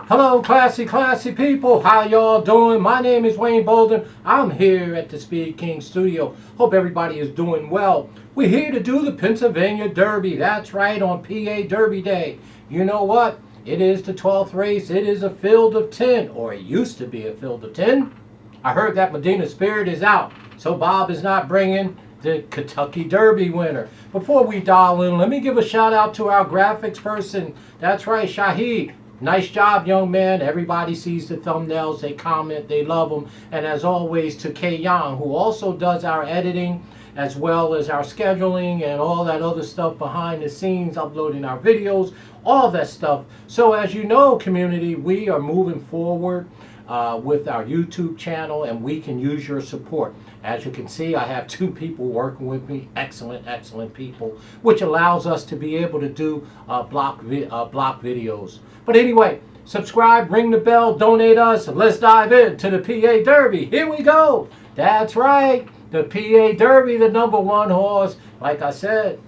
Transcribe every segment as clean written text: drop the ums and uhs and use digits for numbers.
Hello, classy people. How y'all doing? My name is Wayne Bolden. I'm here at the SpeedKing studio. Hope everybody is doing well. We're here to do the Pennsylvania Derby. That's right, on PA Derby Day. You know what? It is the 12th race. It is a field of 10, or it used to be a field of 10. I heard that Medina Spirit is out, so Bob is not bringing the Kentucky Derby winner. Before we dial in, let me give a shout out to our graphics person. That's right, Shahid. Nice job, young man. Everybody sees the thumbnails, they comment, they love them. And as always, to Kay Yang, who also does our editing as well as our scheduling and all that other stuff behind the scenes, uploading our videos, all that stuff. So as you know, community, we are moving forward with our YouTube channel, and we can use your support. As you can see, I have two people working with me, excellent people, which allows us to be able to do block videos. But anyway, subscribe, ring the bell, donate us, and let's dive into the PA Derby. Here we go. That's right, the PA Derby, the #1 horse. Like I said,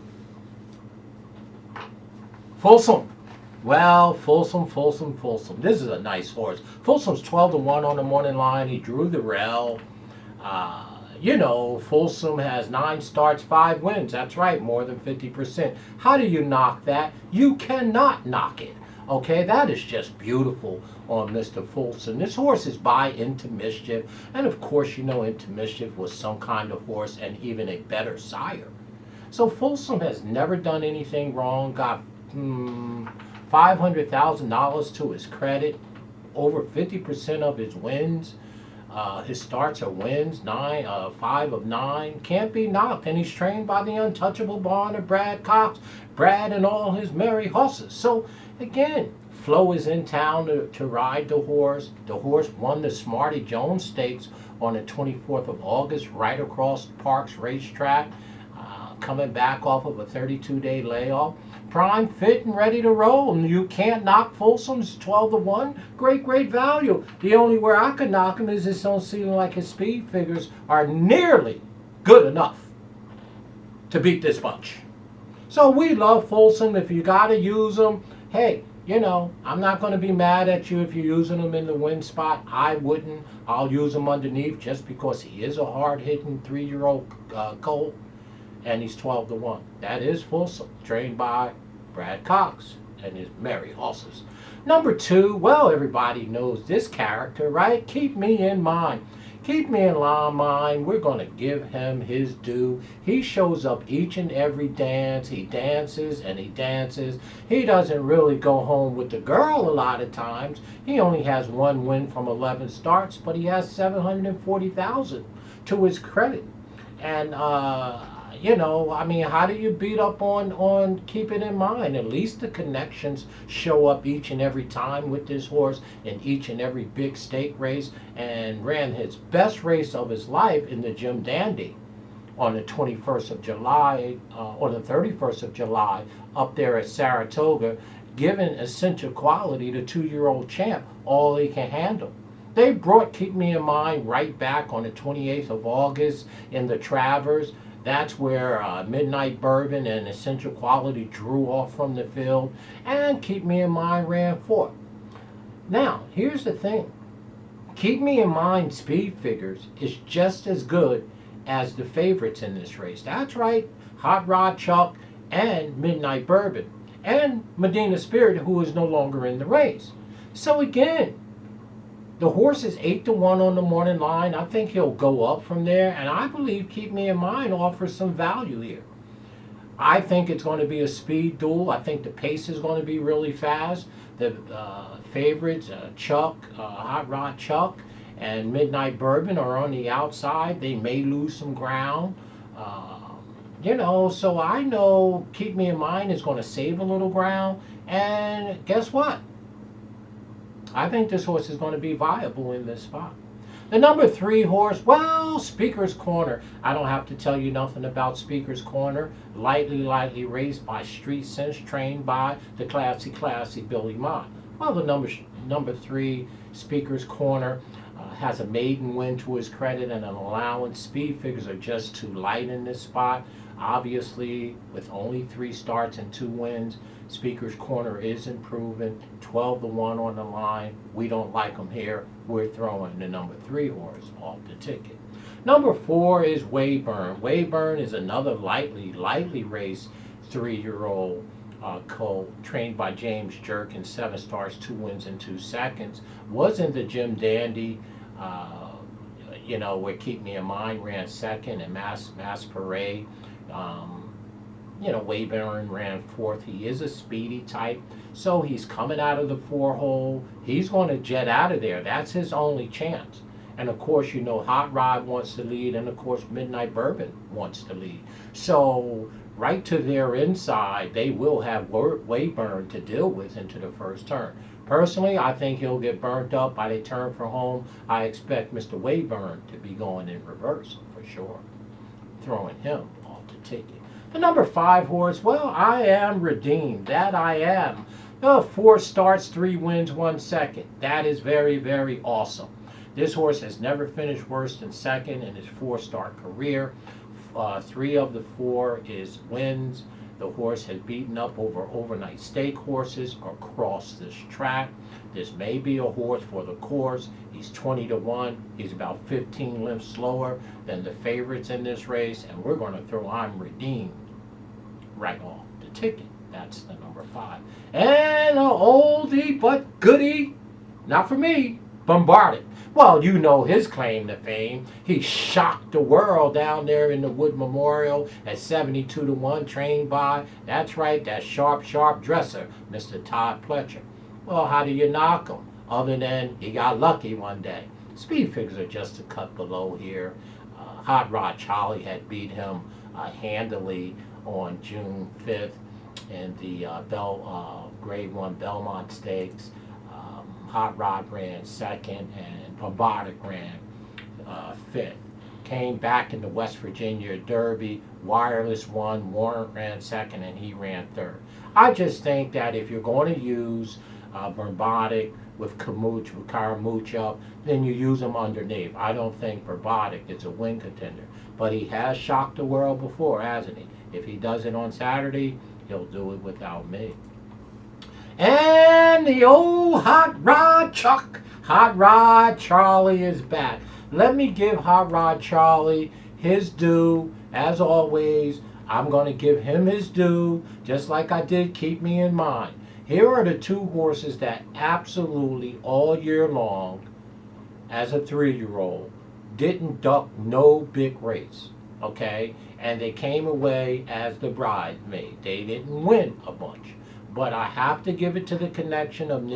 Folsom. Well, Folsom. This is a nice horse. Folsom's 12-1 on the morning line. He drew the rail. You know, Folsom has 9 starts, 5 wins. That's right, more than 50%. How do you knock that? You cannot knock it. Okay, that is just beautiful on Mr. Folsom. This horse is by Into Mischief. And of course, you know, Into Mischief was some kind of horse and even a better sire. So Folsom has never done anything wrong. Got $500,000 to his credit. Over 50% of his wins. His starts are wins, 5 of 9. Can't be knocked. And he's trained by the untouchable barn of Brad Cox. Brad and all his merry horses. So again, Flo is in town to ride the horse. The horse won the Smarty Jones Stakes on the 24th of August right across Parks Racetrack, coming back off of a 32-day layoff. Prime, fit, and ready to roll. And you can't knock Folsom's 12-1. Great value. The only where I could knock him is this don't seem like his speed figures are nearly good enough to beat this bunch. So we love Folsom. If you got to use them, hey, you know, I'm not going to be mad at you if you're using them in the win spot. I wouldn't. I'll use him underneath just because he is a hard-hitting 3-year-old colt. And he's 12-1. That is Folsom, trained by Brad Cox and his merry horses. Number 2, well, everybody knows this character, right? Keep Me in Mind. Keep Me in Mind. We're going to give him his due. He shows up each and every dance. He dances and he dances. He doesn't really go home with the girl a lot of times. He only has 1 win from 11 starts, but he has $740,000 to his credit. And you know, I mean, how do you beat up on Keep It in Mind? At least the connections show up each and every time with this horse in each and every big stake race, and ran his best race of his life in the Jim Dandy on the 21st of July, or the 31st of July, up there at Saratoga, giving essential quality to 2-year-old champ all he can handle. They brought Keep Me in Mind right back on the 28th of August in the Travers. That's where Midnight Bourbon and Essential Quality drew off from the field, and Keep Me in Mind ran 4th. Now, here's the thing. Keep Me in Mind speed figures is just as good as the favorites in this race. That's right, Hot Rod Chuck and Midnight Bourbon, and Medina Spirit, who is no longer in the race. So again, the horse is 8-1 on the morning line. I think he'll go up from there, and I believe Keep Me in Mind offers some value here. I think it's going to be a speed duel. I think the pace is going to be really fast. The favorites, Chuck, Hot Rod Chuck, and Midnight Bourbon are on the outside. They may lose some ground. You know, so I know Keep Me in Mind is going to save a little ground, and guess what? I think this horse is going to be viable in this spot. The number 3 horse, well, Speaker's Corner. I don't have to tell you nothing about Speaker's Corner. Lightly raced by Street Sense, trained by the classy Billy Mott. Well, the number 3 Speaker's Corner has a maiden win to his credit and an allowance. Speed figures are just too light in this spot. Obviously, with only 3 starts and 2 wins, Speaker's Corner is improving. 12-1 on the line. We don't like him here. We're throwing the number 3 horse off the ticket. Number 4 is Wayburn. Wayburn is another lightly raced 3-year-old colt trained by James Jerkin. 7 starts, 2 wins in 2 seconds. Was in the Jim Dandy, where Keep Me in Mind ran second, and Mass Parade. Wayburn ran 4th. He is a speedy type, so he's coming out of the 4-hole. He's going to jet out of there. That's his only chance. And of course, Hot Rod wants to lead, and of course, Midnight Bourbon wants to lead. So right to their inside, they will have Wayburn to deal with into the first turn. Personally, I think he'll get burnt up by the turn for home. I expect Mr. Wayburn to be going in reverse for sure, throwing him off the ticket. The number 5 horse, well, I am redeemed. That I am. 4 starts, 3 wins, 1 second. That is very, very awesome. This horse has never finished worse than second in his 4-start career. 3 of the 4 is wins. The horse has beaten up over overnight stake horses across this track. This may be a horse for the course. He's 20-1. He's about 15 lengths slower than the favorites in this race, and we're going to throw I'm redeemed right off the ticket. That's the number 5. And an oldie but goodie, not for me, Bombarded. Well, you know his claim to fame. He shocked the world down there in the Wood Memorial at 72-1, trained by, that's right, that sharp dresser, Mr. Todd Pletcher. Well, how do you knock him? Other than he got lucky one day. Speed figures are just a cut below here. Hot Rod Charlie had beat him handily on June 5th in the Grade 1 Belmont Stakes. Hot Rod ran second, and Bombarded ran 5th. Came back in the West Virginia Derby. Wireless won. Warrant ran second, and he ran 3rd. I just think that if you're going to use Bombarded with Caramuch up, then you use him underneath. I don't think Bombarded is a win contender, but he has shocked the world before, hasn't he? If he does it on Saturday, he'll do it without me. And the old Hot Rod Charlie is back. Let me give Hot Rod Charlie his due. As always, I'm going to give him his due, just like I did Keep Me in Mind. Here are the 2 horses that absolutely all year long, as a 3-year-old, didn't duck no big race, okay? And they came away as the bridesmaid. They didn't win a bunch. But I have to give it to the connection of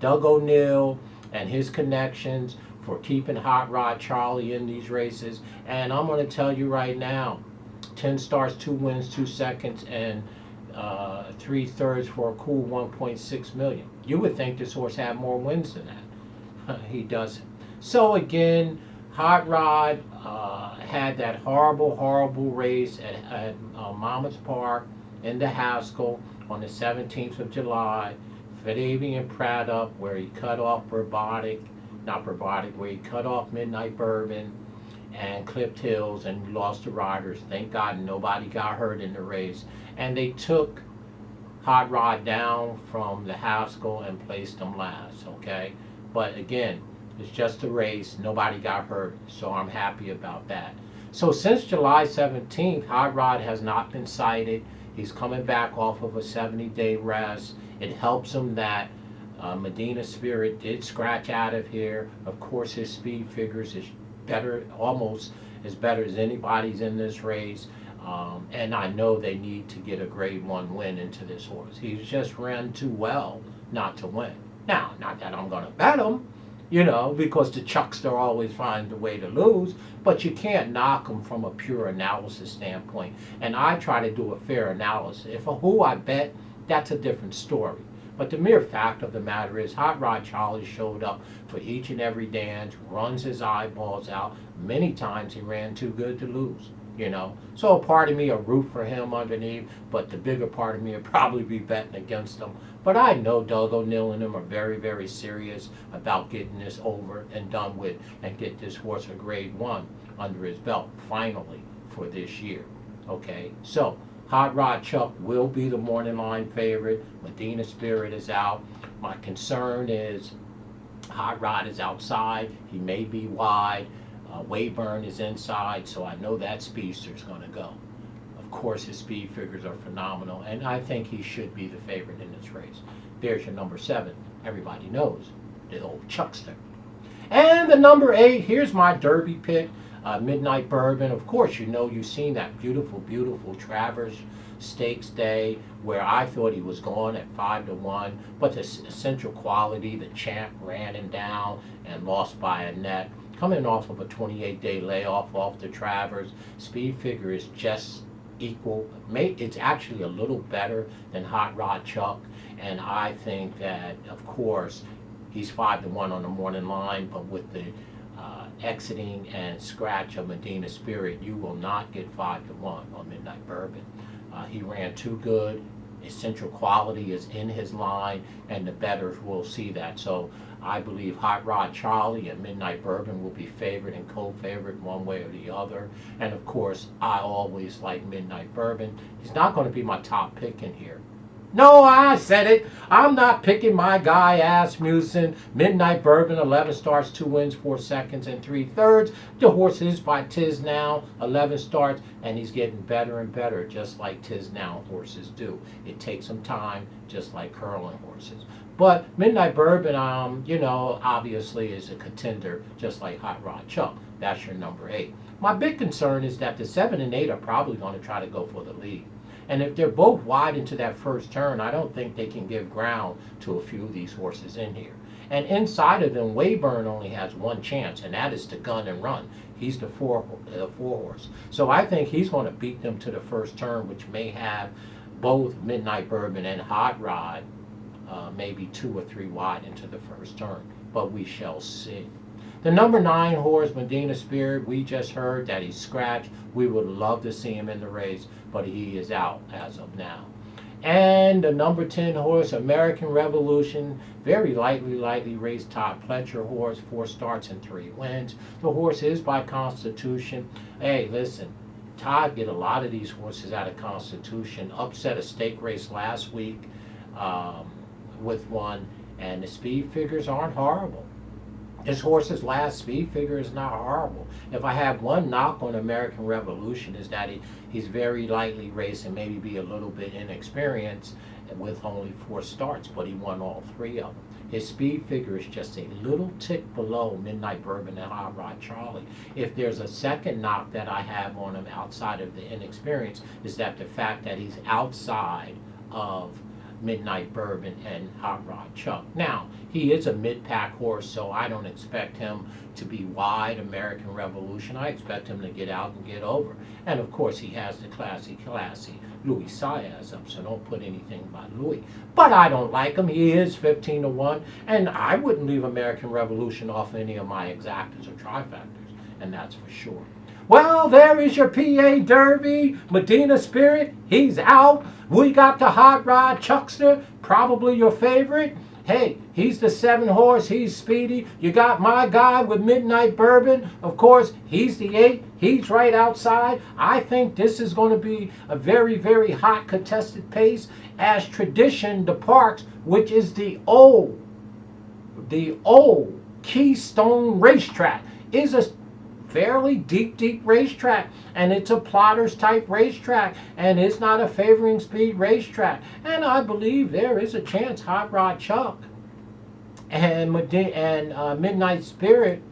Doug O'Neill and his connections for keeping Hot Rod Charlie in these races. And I'm going to tell you right now, 10 starts, 2 wins, 2 seconds, and 3/3 for a cool 1.6 million. You would think this horse had more wins than that. He doesn't. So again, Hot Rod had that horrible race at Monmouth Park in the Haskell on the 17th of July, Fadavian Praddup, where he cut off where he cut off Midnight Bourbon and Clipped Hills and lost the riders. Thank God nobody got hurt in the race. And they took Hot Rod down from the Haskell and placed him last, okay? But again, it's just a race. Nobody got hurt, so I'm happy about that. So since July 17th, Hot Rod has not been cited. He's coming back off of a 70-day rest. It helps him that Medina Spirit did scratch out of here. Of course, his speed figures is better, almost as better as anybody's in this race. And I know they need to get a Grade 1 win into this horse. He's just ran too well not to win. Now, not that I'm going to bet him, because the chuckster always finds a way to lose, but you can't knock them from a pure analysis standpoint. And I try to do a fair analysis. If who I bet, that's a different story. But the mere fact of the matter is, Hot Rod Charlie showed up for each and every dance, runs his eyeballs out. Many times he ran too good to lose, So a part of me will root for him underneath, but the bigger part of me will probably be betting against him. But I know Doug O'Neill and him are very, very serious about getting this over and done with and get this horse a Grade 1 under his belt, finally, for this year. Okay, so Hot Rod Chuck will be the morning line favorite. Medina Spirit is out. My concern is Hot Rod is outside. He may be wide. Wayburn is inside, so I know that speedster is going to go. Of course, his speed figures are phenomenal, and I think he should be the favorite in this race. There's your number 7. Everybody knows, the old Chuckster. And the number 8, here's my Derby pick, Midnight Bourbon. Of course, you know, you've seen that beautiful, beautiful Travers Stakes Day where I thought he was going at 5-1, but the essential quality, the champ ran him down and lost by a neck. Coming off of a 28-day layoff off the Travers, speed figure is just equal. It's actually a little better than Hot Rod Chuck, and I think that, of course, he's 5-1 on the morning line, but with the exiting and scratch of Medina Spirit, you will not get 5-1 on Midnight Bourbon. He ran too good. Essential quality is in his line, and the bettors will see that. So I believe Hot Rod Charlie and Midnight Bourbon will be favored and co-favored one way or the other. And of course, I always like Midnight Bourbon. He's not going to be my top pick in here. No, I said it. I'm not picking my guy Asmussen. Midnight Bourbon, 11 starts, 2 wins, 4 seconds, and 3/3. The horse is by Tisnow, 11 starts, and he's getting better and better, just like Tisnow horses do. It takes some time, just like curling horses. But Midnight Bourbon, you know, obviously is a contender, just like Hot Rod Chuck. That's your number 8. My big concern is that the 7 and 8 are probably going to try to go for the lead. And if they're both wide into that first turn, I don't think they can give ground to a few of these horses in here. And inside of them, Wayburn only has one chance, and that is to gun and run. He's the four horse. So I think he's going to beat them to the first turn, which may have both Midnight Bourbon and Hot Rod maybe 2 or 3 wide into the first turn. But we shall see. The number 9 horse, Medina Spirit, we just heard that he's scratched. We would love to see him in the race, but he is out as of now. And the number 10 horse, American Revolution, very lightly raced Todd Pletcher horse, 4 starts and 3 wins. The horse is by Constitution. Hey, listen, Todd get a lot of these horses out of Constitution. Upset a stake race last week with one, and the speed figures aren't horrible. This horse's last speed figure is not horrible. If I have one knock on American Revolution is that he's very lightly raced and maybe be a little bit inexperienced with only 4 starts, but he won all 3 of them. His speed figure is just a little tick below Midnight Bourbon and Hot Rod Charlie. If there's a second knock that I have on him outside of the inexperience is that the fact that he's outside of Midnight Bourbon and Hot Rod Chuck. Now, he is a mid-pack horse, so I don't expect him to be wide American Revolution. I expect him to get out and get over. And of course, he has the classy Louis Saez up, so don't put anything by Louis. But I don't like him. He is 15-1, and I wouldn't leave American Revolution off any of my exactas or trifectas, and that's for sure. Well, there is your PA Derby. Medina Spirit, he's out. We got the Hot Rod Chuckster, probably your favorite. Hey, he's the 7 horse. He's speedy. You got my guy with Midnight Bourbon. Of course, he's the 8. He's right outside. I think this is going to be a very, very hot contested pace as tradition departs, which is the old Keystone Racetrack. Is a fairly deep racetrack, and it's a plotters type racetrack, and it's not a favoring speed racetrack. And I believe there is a chance Hot Rod Chuck and Midnight Spirit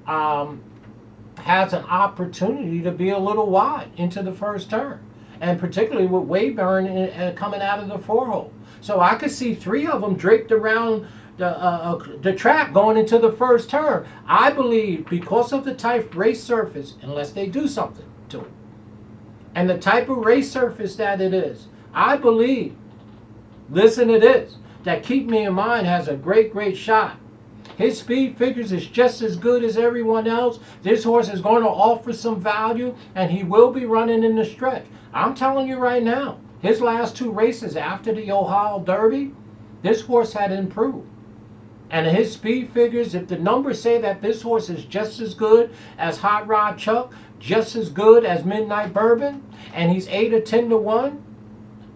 has an opportunity to be a little wide into the first turn, and particularly with Wayburn coming out of the 4-hole. So I could see 3 of them draped around the track going into the first turn. I believe because of the type of race surface, unless they do something to it, and the type of race surface that it is, I believe, listen to this, that Keepmeinmindq has a great shot. His speed figures is just as good as everyone else. This horse is going to offer some value, and he will be running in the stretch. I'm telling you right now, his last 2 races after the Ohio Derby, this horse had improved. And his speed figures, if the numbers say that this horse is just as good as Hot Rod Chuck, just as good as Midnight Bourbon, and he's 8 or 10 to 1,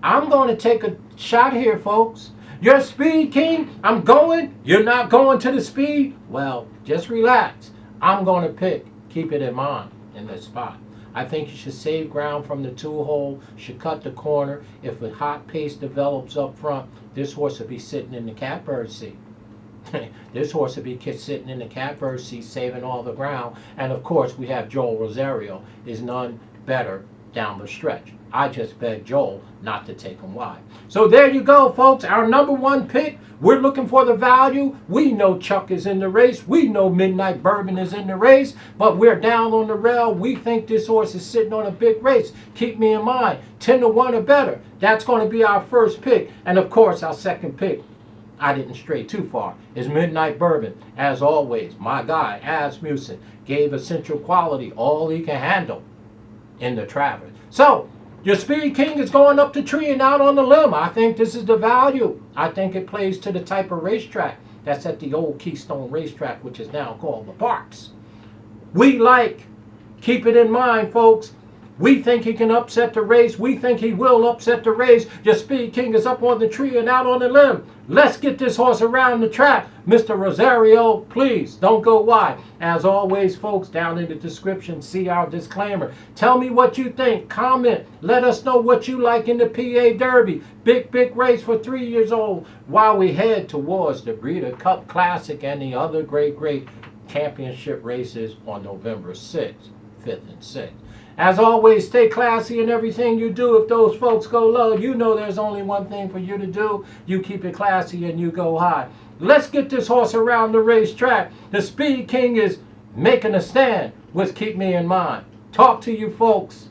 I'm going to take a shot here, folks. You're SpeedKing, I'm going. You're not going to the speed? Well, just relax. I'm going to pick Keep It In Mind in this spot. I think you should save ground from the 2-hole, should cut the corner. If a hot pace develops up front, this horse will be sitting in the catbird seat. This horse will be sitting in the catbird seat, saving all the ground. And of course, we have Joel Rosario, is none better down the stretch. I just beg Joel not to take him wide. So there you go, folks. Our number 1 pick. We're looking for the value. We know Chuck is in the race. We know Midnight Bourbon is in the race. But we're down on the rail. We think this horse is sitting on a big race. Keep me in mind. 10 to 1 or better. That's going to be our first pick. And of course, our second pick, I didn't stray too far, is Midnight Bourbon. As always, my guy, Asmussen, gave Essential Quality all he can handle in the Travers. So, your SpeedKing is going up the tree and out on the limb. I think this is the value. I think it plays to the type of racetrack that's at the old Keystone Racetrack, which is now called the Parks. We like, keep it in mind, folks. We think he can upset the race. We think he will upset the race. Your SpeedKing is up on the tree and out on the limb. Let's get this horse around the track. Mr. Rosario, please don't go wide. As always, folks, down in the description, see our disclaimer. Tell me what you think. Comment. Let us know what you like in the PA Derby. Big race for 3 years old while we head towards the Breeder Cup Classic and the other great championship races on November 6th, 5th, and 6th. As always, stay classy in everything you do. If those folks go low, you know there's only one thing for you to do. You keep it classy and you go high. Let's get this horse around the racetrack. The SpeedKing is making a stand with Keep Me in Mind. Talk to you folks.